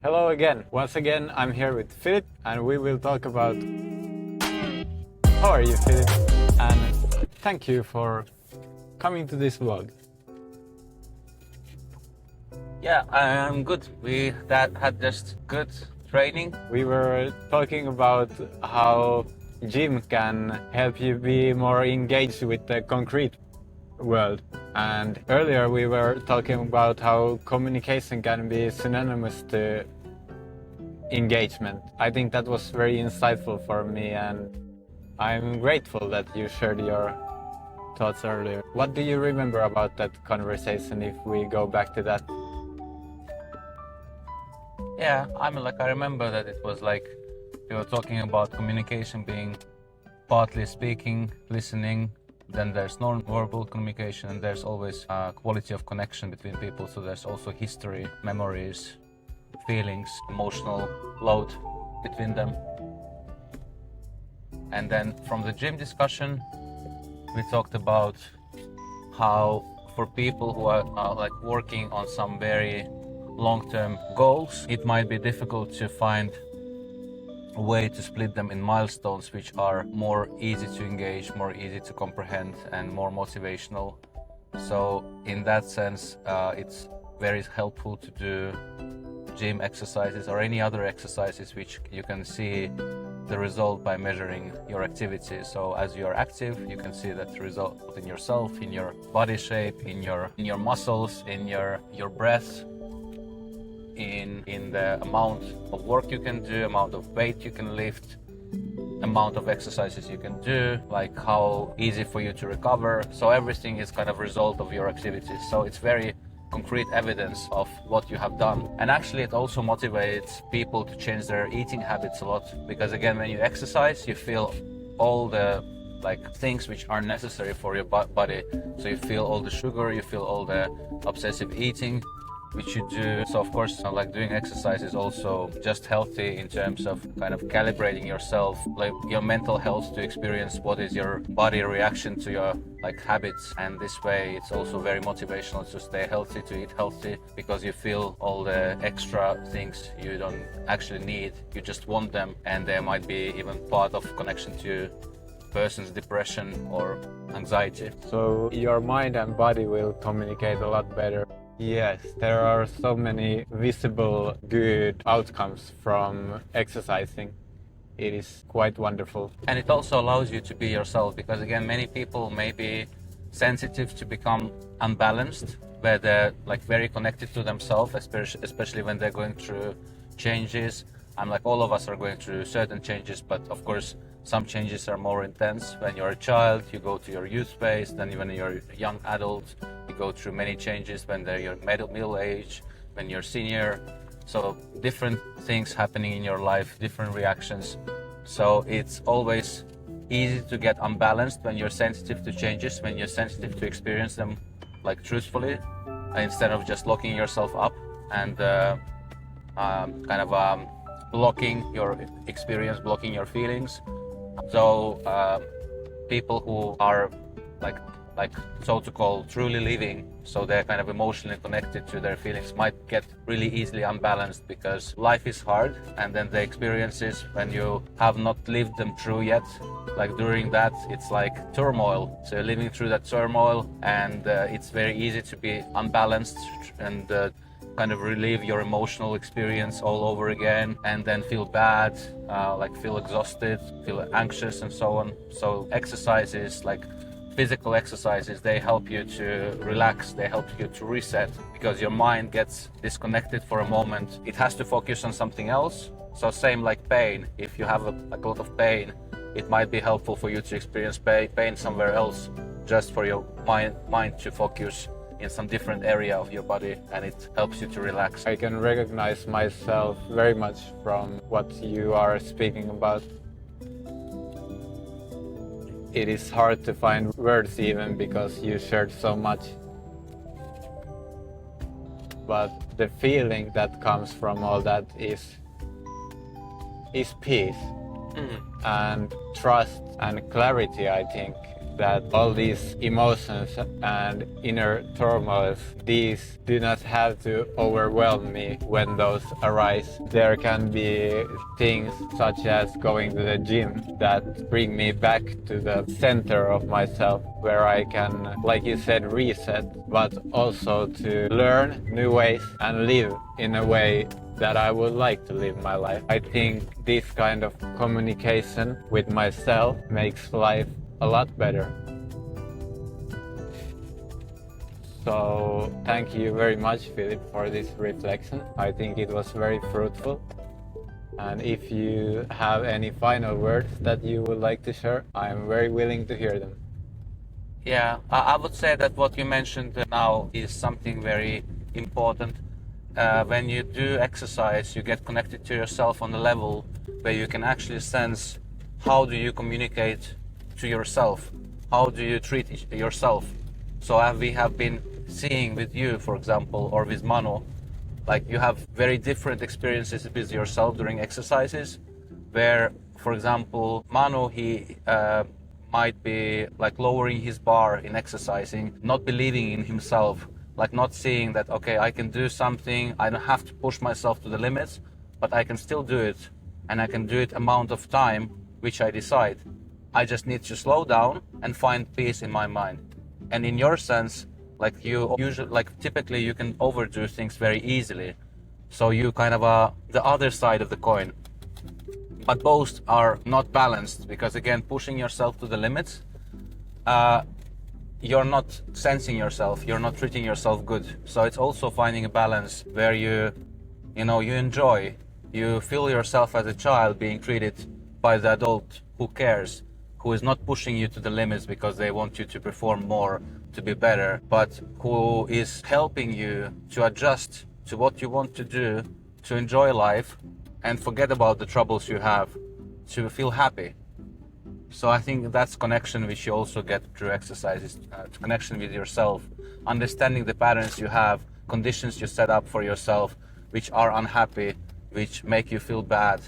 Hello again. Once again, I'm here with Filip and we will talk about... How are you, Filip? And thank you for coming to this vlog. Yeah, I'm good. We had just good training. We were talking about how gym can help you be more engaged with the concrete world. And earlier we were talking about how communication can be synonymous to engagement. I think that was very insightful for me and I'm grateful that you shared your thoughts earlier. What do you remember about that conversation if we go back to that? Yeah, I remember that it was like we were talking about communication being partly speaking, listening, then there's non-verbal communication, and there's always quality of connection between people. So there's also history, memories, feelings, emotional load between them. And then from the gym discussion, we talked about how for people who are like working on some very long-term goals, it might be difficult to find a way to split them in milestones which are more easy to engage, more easy to comprehend, and more motivational. So in that sense, it's very helpful to do gym exercises or any other exercises which you can see the result by measuring your activity. So as you're active, you can see that result in yourself, in your body shape, in your muscles, in your breath, in the amount of work you can do, amount of weight you can lift, amount of exercises you can do, like how easy for you to recover. So everything is kind of result of your activities. So it's very concrete evidence of what you have done. And actually it also motivates people to change their eating habits a lot, because again, when you exercise, you feel all the things which are necessary for your body. So you feel all the sugar, you feel all the obsessive eating which you do. So of course, like doing exercise is also just healthy in terms of kind of calibrating yourself, like your mental health, to experience what is your body reaction to your habits. And this way it's also very motivational to stay healthy, to eat healthy, because you feel all the extra things you don't actually need, you just want them, and they might be even part of connection to person's depression or anxiety. So your mind and body will communicate a lot better. Yes, there are so many visible good outcomes from exercising. It is quite wonderful. And it also allows you to be yourself, because again, many people may be sensitive to become unbalanced, where they're very connected to themselves, especially when they're going through changes. And all of us are going through certain changes, but of course some changes are more intense. When you're a child, you go to your youth phase, then when you're a young adult, you go through many changes when you're middle age, when you're senior. So different things happening in your life, different reactions. So it's always easy to get unbalanced when you're sensitive to changes, when you're sensitive to experience them truthfully, instead of just locking yourself up and blocking your experience, blocking your feelings. So people who are so to call truly living, so they're kind of emotionally connected to their feelings, might get really easily unbalanced, because life is hard, and then the experiences when you have not lived them through yet, during that, it's like turmoil. So you're living through that turmoil, and it's very easy to be unbalanced and kind of relive your emotional experience all over again, and then feel bad, feel exhausted, feel anxious, and so on. So exercises, physical exercises, they help you to relax, they help you to reset, because your mind gets disconnected for a moment. It has to focus on something else. So same like pain, if you have a lot of pain, it might be helpful for you to experience pain somewhere else, just for your mind to focus in some different area of your body, and it helps you to relax. I can recognize myself very much from what you are speaking about. It is hard to find words even, because you shared so much. But the feeling that comes from all that is peace and trust and clarity, I think. that all these emotions and inner turmoils, these do not have to overwhelm me when those arise. There can be things such as going to the gym that bring me back to the center of myself, where I can, like you said, reset, but also to learn new ways and live in a way that I would like to live my life. I think this kind of communication with myself makes life a lot better. So thank you very much, Filip, for this reflection. I think it was very fruitful. And if you have any final words that you would like to share, I'm very willing to hear them. Yeah, I would say that what you mentioned now is something very important. When you do exercise, you get connected to yourself on a level where you can actually sense how do you communicate to yourself, how do you treat yourself. So we have been seeing with you, for example, or with Mano, like you have very different experiences with yourself during exercises, where, for example, Mano, he might be like lowering his bar in exercising, not believing in himself, like not seeing that, okay, I can do something, I don't have to push myself to the limits, but I can still do it, and I can do it amount of time which I decide. I just need to slow down and find peace in my mind. And in your sense, like you usually, like typically you can overdo things very easily. So you kind of the other side of the coin. But both are not balanced, because again, pushing yourself to the limits, you're not sensing yourself, you're not treating yourself good. So it's also finding a balance where you enjoy, you feel yourself as a child being treated by the adult who cares, who is not pushing you to the limits because they want you to perform more, to be better, but who is helping you to adjust to what you want to do, to enjoy life and forget about the troubles you have, to feel happy. So I think that's connection which you also get through exercises, connection with yourself, understanding the patterns you have, conditions you set up for yourself, which are unhappy, which make you feel bad,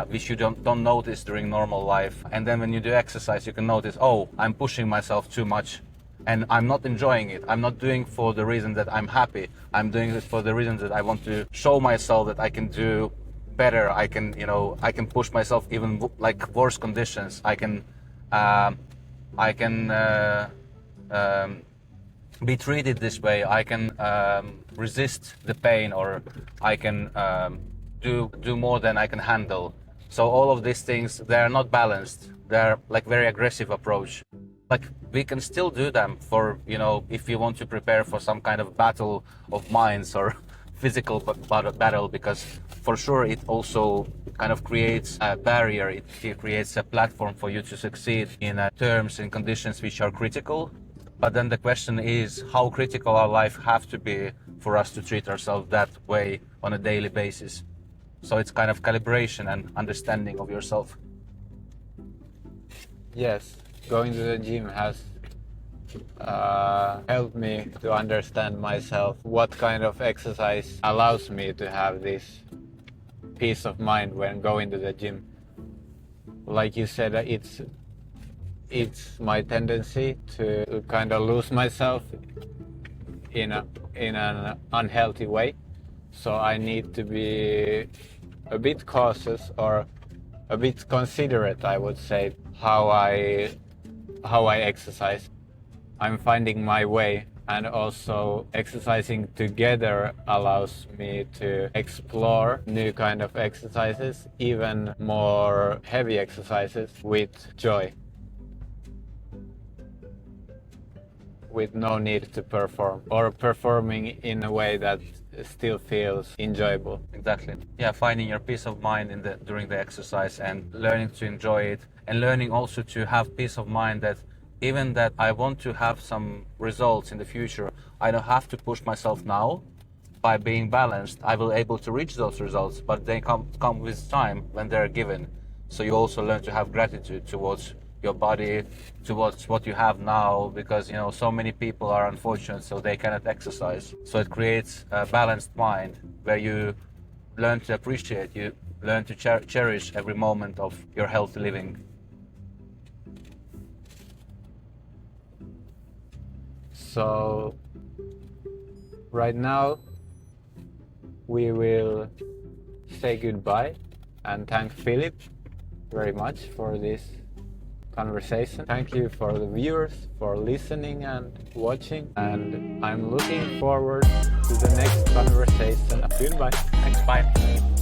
which you don't notice during normal life. And then when you do exercise, you can notice, oh, I'm pushing myself too much and I'm not enjoying it. I'm not doing for the reason that I'm happy. I'm doing it for the reason that I want to show myself that I can do better. I can push myself even like worse conditions. I can be treated this way. I can resist the pain, or I can do more than I can handle. So all of these things, they are not balanced. They're like very aggressive approach. Like we can still do them for, if you want to prepare for some kind of battle of minds or physical battle, because for sure it also kind of creates a barrier. It creates a platform for you to succeed in terms and conditions which are critical. But then the question is, how critical our life have to be for us to treat ourselves that way on a daily basis. So it's kind of calibration and understanding of yourself. Yes, going to the gym has helped me to understand myself, what kind of exercise allows me to have this peace of mind when going to the gym. Like you said, it's my tendency to kind of lose myself in an unhealthy way. So I need to be a bit cautious, or a bit considerate, I would say, how I exercise. I'm finding my way, and also exercising together allows me to explore new kind of exercises, even more heavy exercises, with joy, with no need to perform, or performing in a way that still feels enjoyable. Exactly. Yeah, finding your peace of mind during the exercise and learning to enjoy it, and learning also to have peace of mind that even that I want to have some results in the future, I don't have to push myself now. By being balanced, I will able to reach those results, but they come with time when they're given. So you also learn to have gratitude towards your body, towards what you have now, because so many people are unfortunate, so they cannot exercise. So it creates a balanced mind where you learn to appreciate, you learn to cherish every moment of your healthy living. So right now we will say goodbye and thank Filip very much for this conversation. Thank you for the viewers for listening and watching, and I'm looking forward to the next conversation. Goodbye. Thanks, bye.